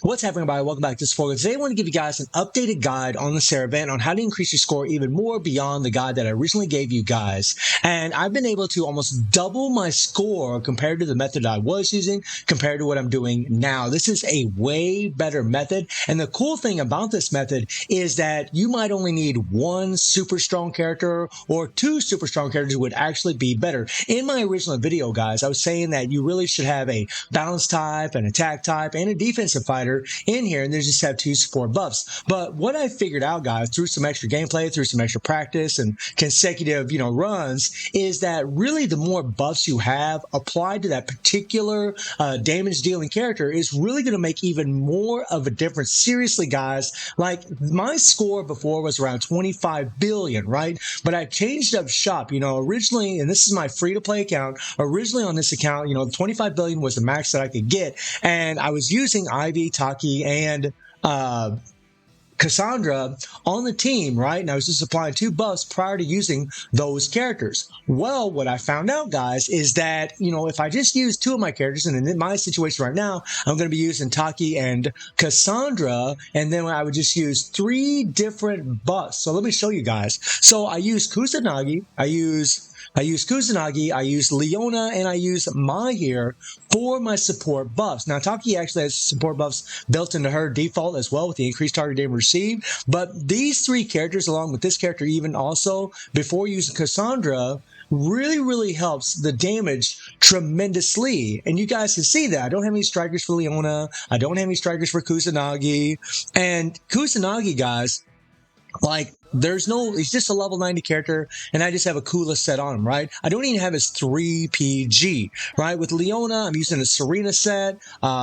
What's happening, everybody? Welcome back to Spoiler. Today I want to give you guys an updated guide on the Seravan on how to increase your score even more beyond the guide that I originally gave you guys. And I've been able to almost double my score compared to the method I was using, compared to what I'm doing now. This is a way better method. And the cool thing about this method is that you might only need one super strong character or two super strong characters would actually be better. In my original video, guys, I was saying that you really should have a balance type, an attack type, and a defensive fighter in here, and they just have two support buffs. But what I figured out, guys, through some extra gameplay, through some extra practice and consecutive, runs, is that really the more buffs you have applied to that particular damage dealing character is really going to make even more of a difference. Seriously, guys, like my score before was around 25 billion, right? But I changed up shop, originally, and this is my free to play account. Originally on this account, 25 billion was the max that I could get, and I was using Ivy, Taki, and Cassandra on the team, right? And I was just applying two buffs prior to using those characters. Well, what I found out, guys, is that, if I just use two of my characters, and in my situation right now, I'm going to be using Taki and Cassandra, and then I would just use three different buffs. So let me show you guys. So I use Kusanagi, I use Kusanagi, I use Leona, and I use Mai here for my support buffs. Now, Taki actually has support buffs built into her default as well with the increased target damage received. But these three characters, along with this character even also, before using Cassandra, really helps the damage tremendously. And you guys can see that. I don't have any strikers for Leona. I don't have any strikers for Kusanagi. And Kusanagi, guys, he's just a level 90 character, and I just have a Kula set on him, right? I don't even have his 3 PG, right? With Leona, I'm using a Serena set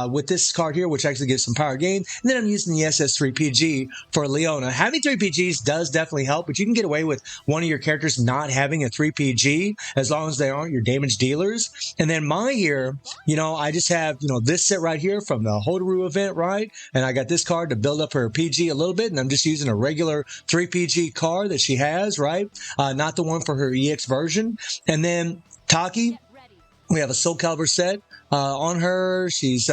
with this card here, which actually gives some power gain. And then I'm using the SS3 PG for Leona. Having 3 PGs does definitely help, but you can get away with one of your characters not having a 3 PG as long as they aren't your damage dealers. And then Mai here, I just have, this set right here from the Hotaru event, right? And I got this card to build up her PG a little bit, and I'm just using a regular 3 PG card that she has, right? Not the one for her EX version. And then Taki, we have a Soul Calibur set on her. She's,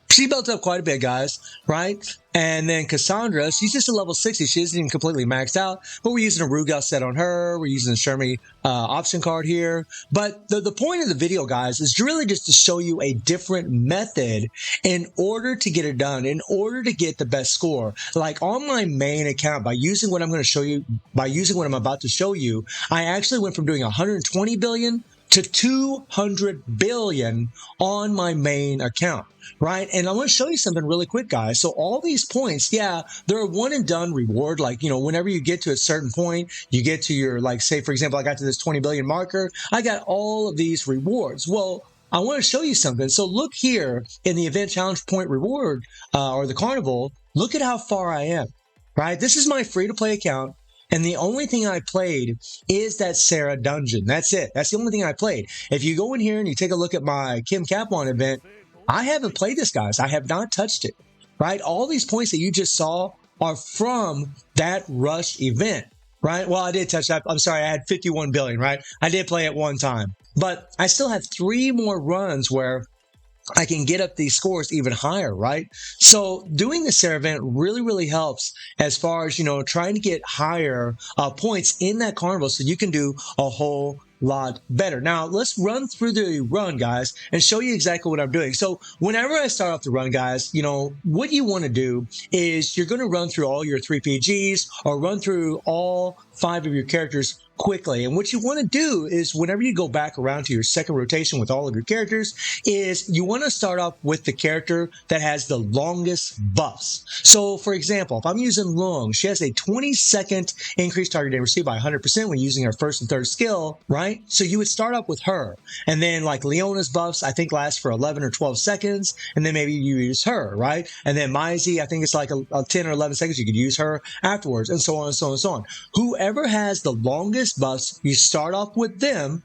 she built up quite a bit, guys, right? And then Cassandra, she's just a level 60. She isn't even completely maxed out, but we're using a Rugal set on her. We're using a Shermie option card here. But the point of the video, guys, is really just to show you a different method in order to get it done, in order to get the best score. Like on my main account, by using what I'm going to show you, by using what I'm about to show you, I actually went from doing 120 billion to 200 billion on my main account, right? And I want to show you something really quick, guys. So all these points, yeah, they're a one and done reward. Like, whenever you get to a certain point, you get to your, say, for example, I got to this 20 billion marker. I got all of these rewards. Well, I want to show you something. So look here in the event challenge point reward, or the carnival, look at how far I am, right? This is my free to play account. And the only thing I played is that Sarah dungeon. That's it. That's the only thing I played. If you go in here and you take a look at my Kim Capwan event, I haven't played this, guys. I have not touched it, right? All these points that you just saw are from that Rush event, right? Well, I did touch that. I'm sorry. I had 51 billion, right? I did play it one time, but I still have 3 more runs where I can get up these scores even higher, right? So doing the Sarah event really helps as far as, trying to get higher points in that carnival so you can do a whole lot better. Now, let's run through the run, guys, and show you exactly what I'm doing. So whenever I start off the run, guys, what you want to do is you're going to run through all your 3 PGs or run through all 5 of your characters quickly. And what you want to do is whenever you go back around to your second rotation with all of your characters is you want to start off with the character that has the longest buffs. So for example, if I'm using Lung, she has a 20-second increased target damage received by 100% when using her first and third skill, right? So you would start up with her. And then like Leona's buffs, I think last for 11 or 12 seconds. And then maybe you use her, right? And then Maisie, I think it's like a 10 or 11 seconds. You could use her afterwards and so on and so on and so on. Whoever has the longest buffs, you start off with them,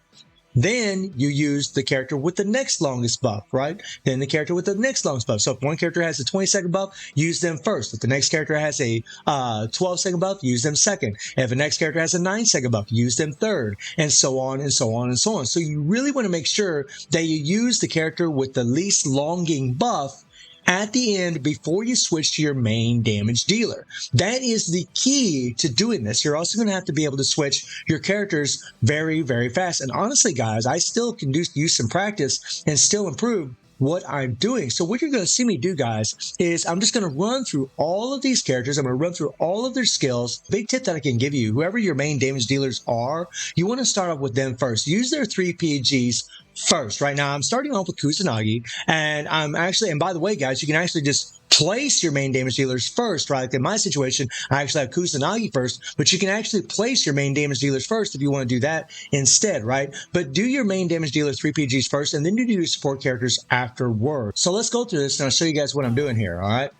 then you use the character with the next longest buff, right? Then the character with the next longest buff. So if one character has a 20-second buff, use them first. If the next character has a 12-second buff, use them second. And if the next character has a 9-second buff, use them third, and so on and so on and so on. So you really want to make sure that you use the character with the least longing buff at the end before you switch to your main damage dealer. That is the key to doing this. You're also going to have to be able to switch your characters very, very fast. And honestly, guys, I still can use some practice and still improve what I'm doing. So what you're going to see me do, guys, is I'm just going to run through all of these characters. I'm going to run through all of their skills. Big tip that I can give you, whoever your main damage dealers are, you want to start off with them first. Use their 3 PGs first. Right now, I'm starting off with Kusanagi, and and by the way, guys, you can actually just place your main damage dealers first, right? Like in my situation, I actually have Kusanagi first, but you can actually place your main damage dealers first if you want to do that instead, right? But do your main damage dealer 3 PGs first, and then do your support characters afterwards. So let's go through this, and I'll show you guys what I'm doing here, all right?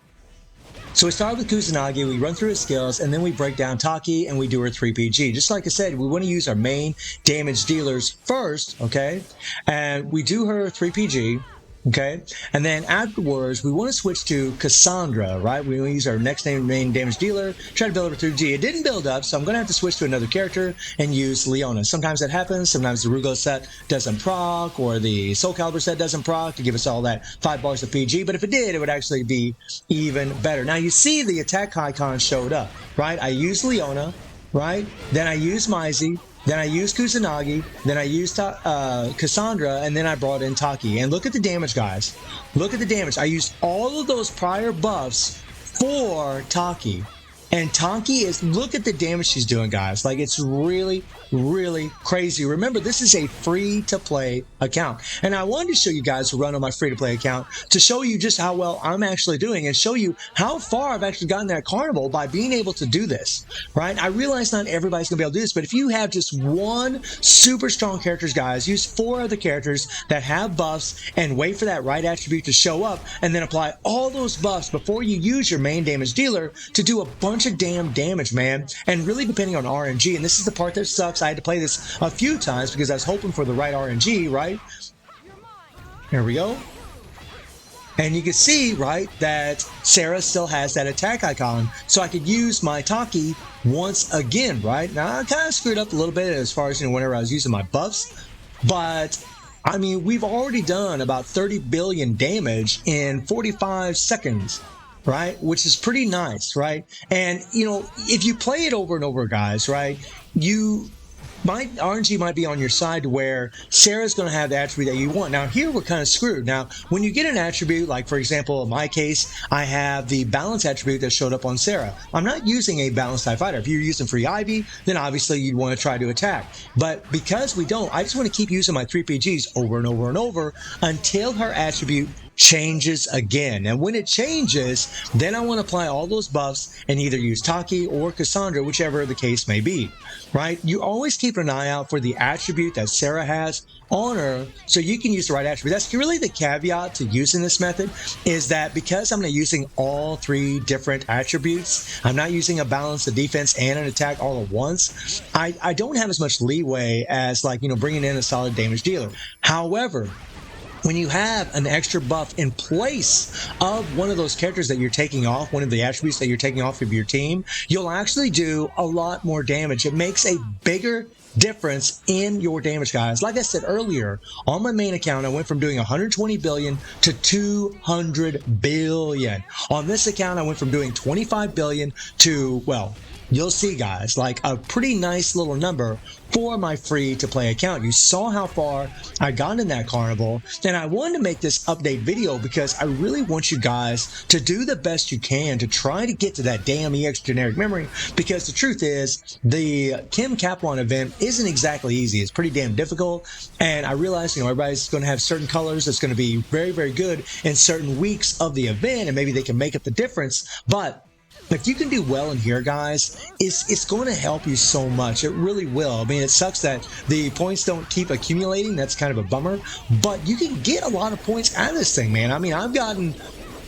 So we start with Kusanagi, we run through his skills, and then we break down Taki, and we do her 3 PG. Just like I said, we want to use our main damage dealers first, okay? And we do her 3 PG, okay? And then afterwards, we want to switch to Cassandra, right? We want to use our next main damage dealer, try to build up a 3G. It didn't build up, so I'm going to have to switch to another character and use Leona. Sometimes that happens. Sometimes the Rugo set doesn't proc, or the Soul Calibur set doesn't proc to give us all that 5 bars of PG. But if it did, it would actually be even better. Now, you see the attack icon showed up, right? I used Leona, right? Then I used Maisie. Then I used Kusanagi, then I used Cassandra, and then I brought in Taki. And look at the damage, guys. Look at the damage. I used all of those prior buffs for Taki. And Taki look at the damage she's doing, guys. Like, it's really, really crazy. Remember, this is a free-to-play account. And I wanted to show you guys who run on my free-to-play account to show you just how well I'm actually doing and show you how far I've actually gotten at Carnival by being able to do this, right? I realize not everybody's going to be able to do this, but if you have just one super strong character, guys, use 4 other characters that have buffs and wait for that right attribute to show up, and then apply all those buffs before you use your main damage dealer to do a bunch of damn damage, man. And really depending on RNG, and this is the part that sucks. I had to play this a few times because I was hoping for the right RNG, right? Here we go. And you can see, right, that Sarah still has that attack icon, so I could use my Taki once again, right? Now, I kind of screwed up a little bit as far as, whenever I was using my buffs, but I mean, we've already done about 30 billion damage in 45 seconds. Right? Which is pretty nice, right? And, if you play it over and over, guys, right, RNG might be on your side to where Sarah's going to have the attribute that you want. Now, here we're kind of screwed. Now, when you get an attribute, like, for example, in my case, I have the balance attribute that showed up on Sarah. I'm not using a balanced TIE fighter. If you're using free Ivy, then obviously you'd want to try to attack. But because we don't, I just want to keep using my 3 PGs over and over and over until her attribute changes again. And when it changes, then I want to apply all those buffs and either use Taki or Cassandra, whichever the case may be, right? You always keep an eye out for the attribute that Sarah has on her so you can use the right attribute. That's really the caveat to using this method, is that because I'm not using all 3 different attributes, I'm not using a balance, a defense, and an attack all at once, I don't have as much leeway as, like, bringing in a solid damage dealer. However, when you have an extra buff in place of one of those characters that you're taking off, one of the attributes that you're taking off of your team, you'll actually do a lot more damage. It makes a bigger difference in your damage, guys. Like I said earlier, on my main account, I went from doing 120 billion to 200 billion. On this account, I went from doing 25 billion to, well, you'll see, guys, like a pretty nice little number for my free-to-play account. You saw how far I got in that Carnival, and I wanted to make this update video because I really want you guys to do the best you can to try to get to that damn EX generic memory, because the truth is, the Kim Kaplan event isn't exactly easy. It's pretty damn difficult, and I realize, everybody's going to have certain colors that's going to be very, very good in certain weeks of the event, and maybe they can make up the difference, but if you can do well in here, guys, it's going to help you so much. It really will. I mean, it sucks that the points don't keep accumulating. That's kind of a bummer. But you can get a lot of points out of this thing, man. I mean, I've gotten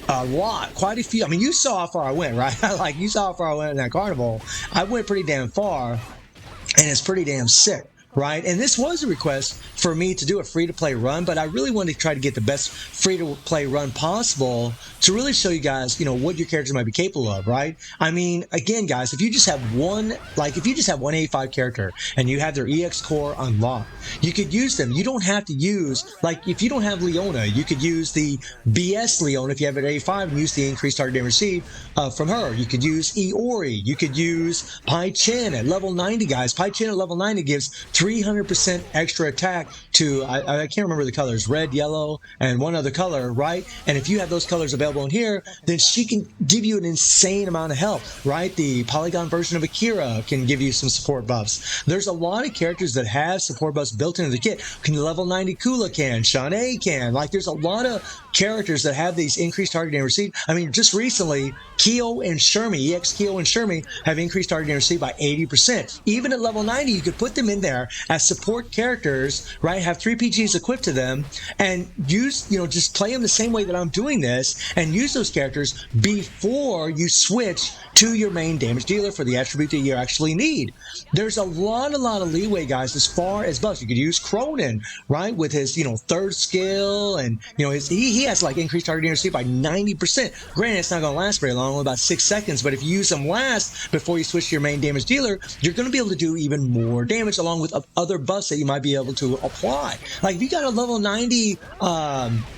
a lot, quite a few. I mean, you saw how far I went, right? Like, you saw how far I went in that Carnival. I went pretty damn far, and it's pretty damn sick. right? And this was a request for me to do a free-to-play run, but I really wanted to try to get the best free-to-play run possible to really show you guys, what your characters might be capable of, right? I mean, again, guys, if you just have one 85 character and you have their EX core unlocked, you could use them. You don't have to use, if you don't have Leona, you could use the BS Leona if you have it at 85 and use the increased target damage received from her. You could use Iori. You could use Pai Chen at level 90, guys. Pai Chen at level 90 gives 300% extra attack to, I can't remember the colors, red, yellow, and one other color, right? And if you have those colors available in here, then she can give you an insane amount of help, right? The Polygon version of Akira can give you some support buffs. There's a lot of characters that have support buffs built into the kit. Level 90 Kula can, Shanae can. There's a lot of characters that have these increased target damage received. I mean, just recently, Kyo and Shermie, EX Kyo and Shermie, have increased target damage received by 80%. Even at level 90, you could put them in there as support characters, right? Have 3 PGs equipped to them and use, just play them the same way that I'm doing this and use those characters before you switch to your main damage dealer for the attribute that you actually need. There's a lot of leeway, guys, as far as buffs. You could use Cronin, right, with his, third skill, and, he has, increased target damage by 90%. Granted, it's not going to last very long, only about 6 seconds, but if you use them last before you switch to your main damage dealer, you're going to be able to do even more damage along with other buffs that you might be able to apply. If you got a level 90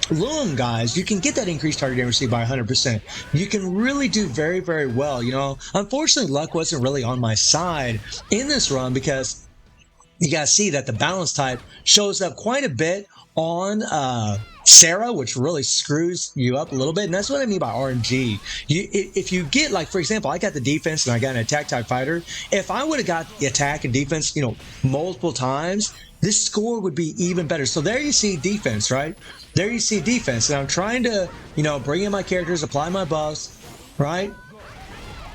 Lung, guys, you can get that increased target damage by 100%. You can really do very, very well. Unfortunately, luck wasn't really on my side in this run because you guys see that the balance type shows up quite a bit on Sarah, which really screws you up a little bit. And that's what I mean by RNG. If you get, for example, I got the defense and I got an attack type fighter. If I would have got the attack and defense, multiple times, this score would be even better. So there you see defense, right? There you see defense. And I'm trying to, bring in my characters, apply my buffs, right?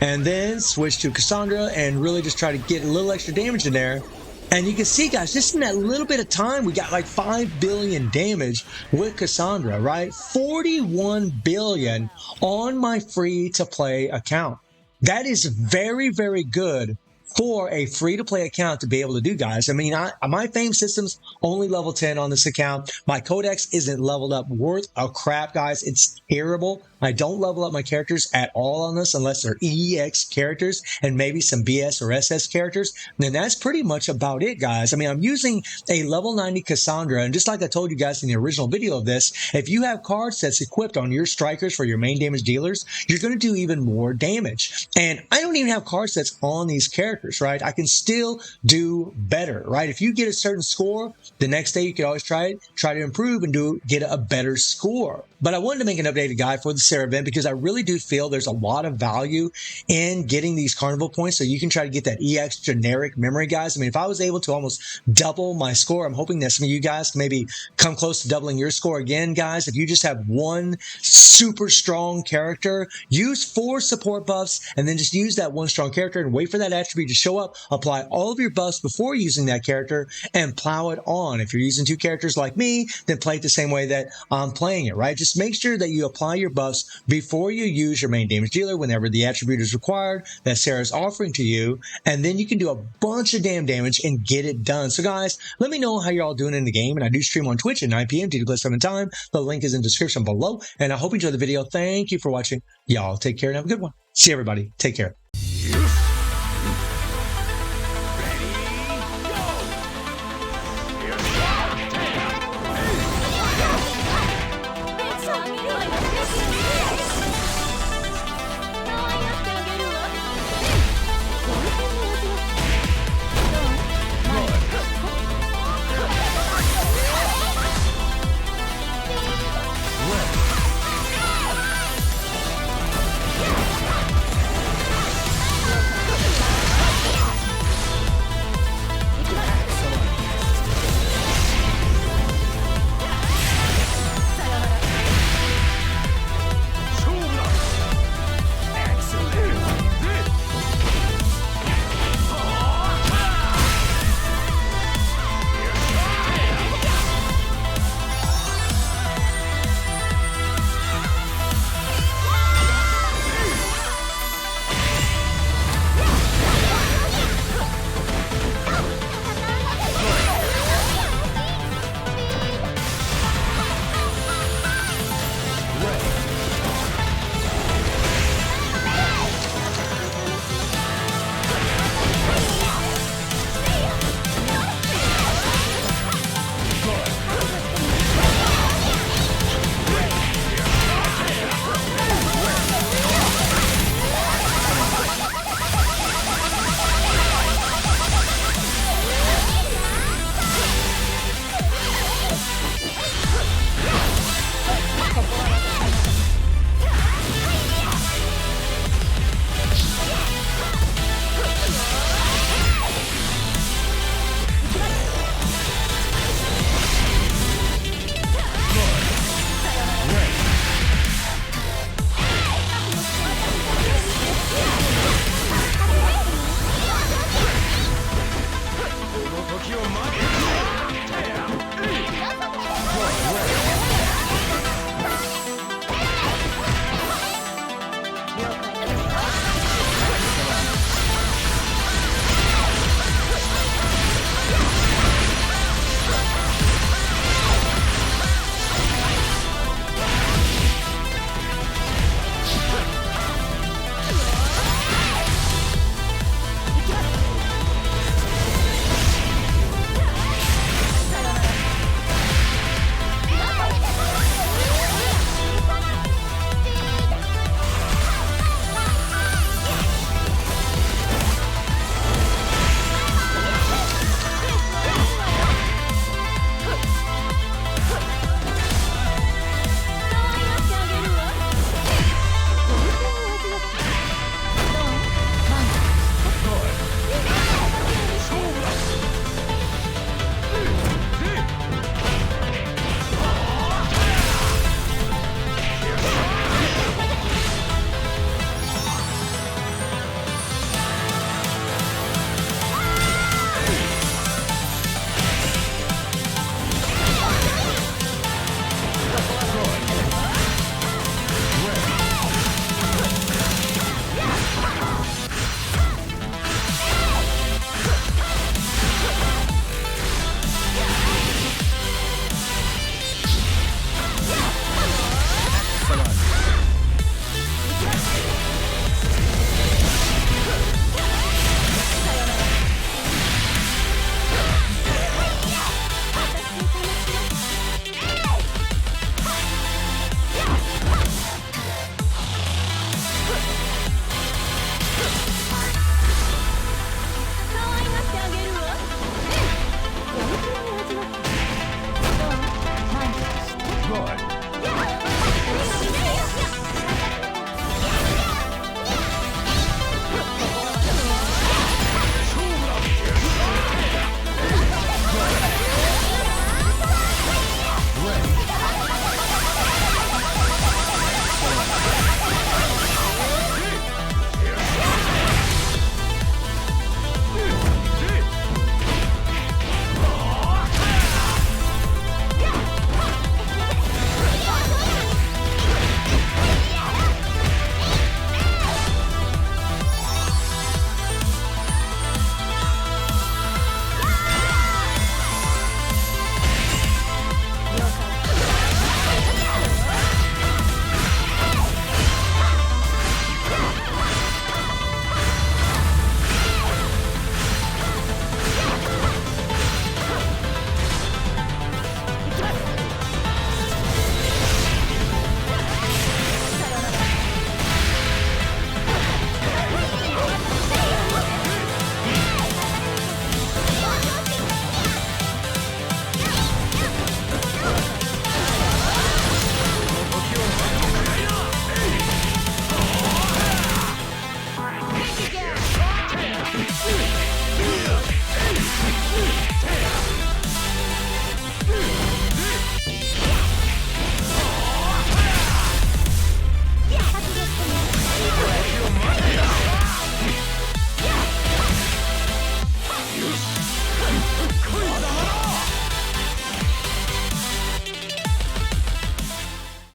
And then switch to Cassandra and really just try to get a little extra damage in there. And you can see, guys, just in that little bit of time, we got 5 billion damage with Cassandra, right? 41 billion on my free-to-play account. That is very, very good for a free-to-play account to be able to do, guys. I mean, my fame system's only level 10 on this account. My codex isn't leveled up worth a crap, guys. It's terrible. I don't level up my characters at all on this unless they're EX characters and maybe some BS or SS characters. And that's pretty much about it, guys. I mean, I'm using a level 90 Cassandra, and just like I told you guys in the original video of this, if you have card sets equipped on your strikers for your main damage dealers, you're going to do even more damage. And I don't even have card sets on these characters, right? I can still do better, right? If you get a certain score, the next day you can always try to improve and get a better score. But I wanted to make an updated guide for the Sarah event because I really do feel there's a lot of value in getting these carnival points so you can try to get that EX generic memory, guys. I mean, if I was able to almost double my score, I'm hoping that some of you guys can maybe come close to doubling your score again, guys. If you just have one super strong character, use 4 support buffs and then just use that one strong character and wait for that attribute to show up, apply all of your buffs before using that character and plow it on. If you're using 2 characters like me, then play it the same way that I'm playing it, right? Just make sure that you apply your buffs before you use your main damage dealer whenever the attribute is required that Sarah's offering to you, and then you can do a bunch of damn damage and get it done. So guys, let me know how you're all doing in the game, and I do stream on Twitch at 9 p.m. TT+7 time. The link is in the description below, and I hope you enjoyed the video. Thank you for watching. Y'all take care and have a good one. See everybody. Take care.